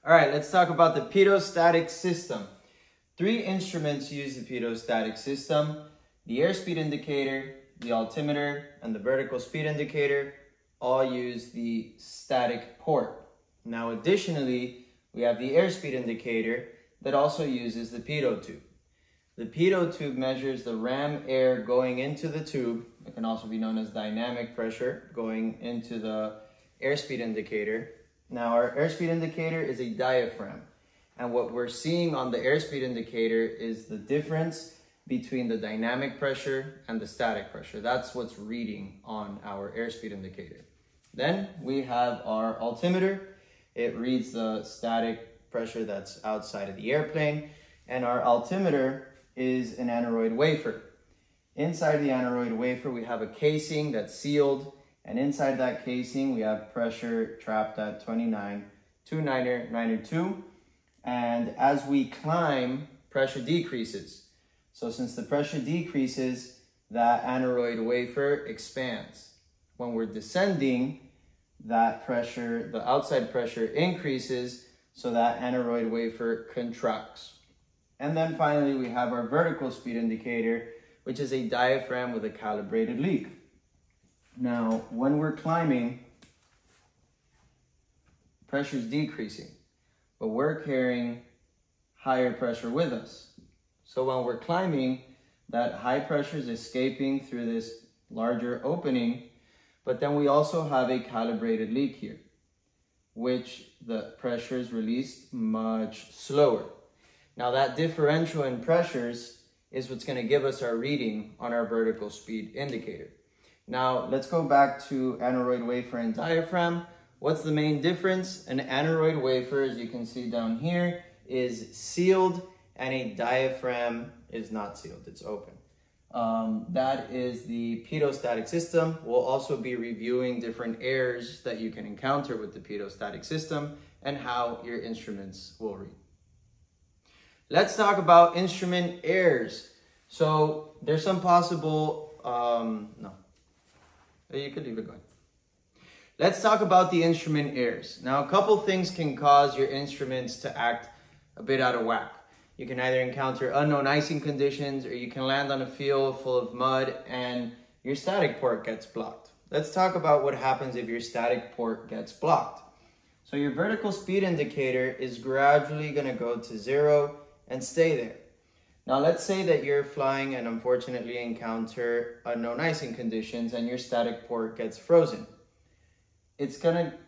All right, let's talk about the pitot system. Three instruments use the pitot system: the airspeed indicator, the altimeter, and the vertical speed indicator all use the static port. Now, additionally, we have the airspeed indicator that also uses the pitot tube. The pitot tube measures the ram air going into the tube. It can also be known as dynamic pressure going into the airspeed indicator. Now, our airspeed indicator is a diaphragm. And what we're seeing on the airspeed indicator is the difference between the dynamic pressure and the static pressure. That's what's reading on our airspeed indicator. Then we have our altimeter. It reads the static pressure that's outside of the airplane. And our altimeter is an aneroid wafer. Inside the aneroid wafer, we have a casing that's sealed. And inside that casing, we have pressure trapped at 29,292. And as we climb, pressure decreases. So since the pressure decreases, that aneroid wafer expands. When we're descending, that pressure, the outside pressure increases, so that aneroid wafer contracts. And then finally, we have our vertical speed indicator, which is a diaphragm with a calibrated leak. Now, when we're climbing, pressure is decreasing, but we're carrying higher pressure with us. So when we're climbing, that high pressure is escaping through this larger opening, but then we also have a calibrated leak here, which the pressure is released much slower. Now, that differential in pressures is what's going to give us our reading on our vertical speed indicator. Now, let's go back to aneroid wafer and diaphragm. What's the main difference? An aneroid wafer, as you can see down here, is sealed, and a diaphragm is not sealed, it's open. That is the pitot system. We'll also be reviewing different errors that you can encounter with the pitot system and how your instruments will read. Let's talk about instrument errors. So there's some possible, you could leave it going. Let's talk about the instrument errors. Now, a couple things can cause your instruments to act a bit out of whack. You can either encounter unknown icing conditions, or you can land on a field full of mud and your static port gets blocked. Let's talk about what happens if your static port gets blocked. So your vertical speed indicator is gradually going to go to 0 and stay there. Now, let's say that you're flying and unfortunately encounter unknown icing conditions and your static port gets frozen.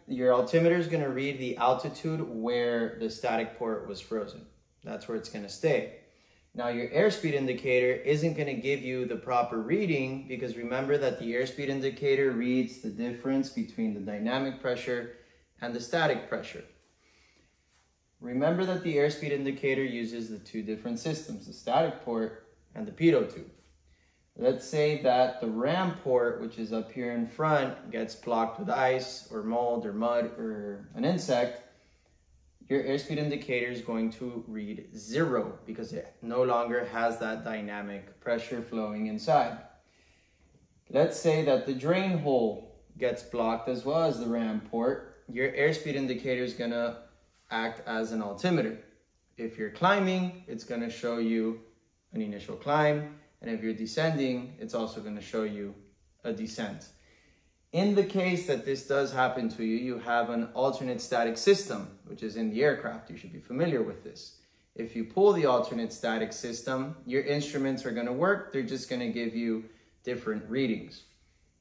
Your altimeter is going to read the altitude where the static port was frozen. That's where it's going to stay. Now, your airspeed indicator isn't going to give you the proper reading, because remember that the airspeed indicator reads the difference between the dynamic pressure and the static pressure. Remember that the airspeed indicator uses the two different systems, the static port and the pitot tube. Let's say that the ram port, which is up here in front, gets blocked with ice or mold or mud or an insect. Your airspeed indicator is going to read 0 because it no longer has that dynamic pressure flowing inside. Let's say that the drain hole gets blocked as well as the ram port. Your airspeed indicator is going to act as an altimeter. If you're climbing, it's going to show you an initial climb, and if you're descending, it's also going to show you a descent. In the case that this does happen to you, you have an alternate static system, which is in the aircraft. You should be familiar with this. If you pull the alternate static system, your instruments are going to work. They're just going to give you different readings.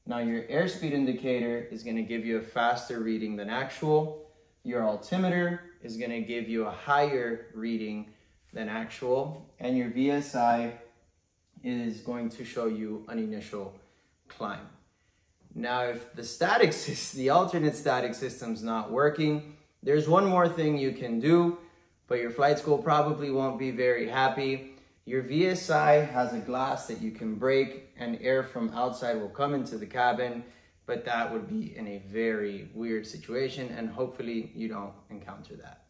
Now, your airspeed indicator is going to give you a faster reading than actual. Your altimeter is going to give you a higher reading than actual. And your VSI is going to show you an initial climb. Now, if the alternate static system is not working, there's one more thing you can do, but your flight school probably won't be very happy. Your VSI has a glass that you can break, and air from outside will come into the cabin, but that would be in a very weird situation, and hopefully you don't encounter that.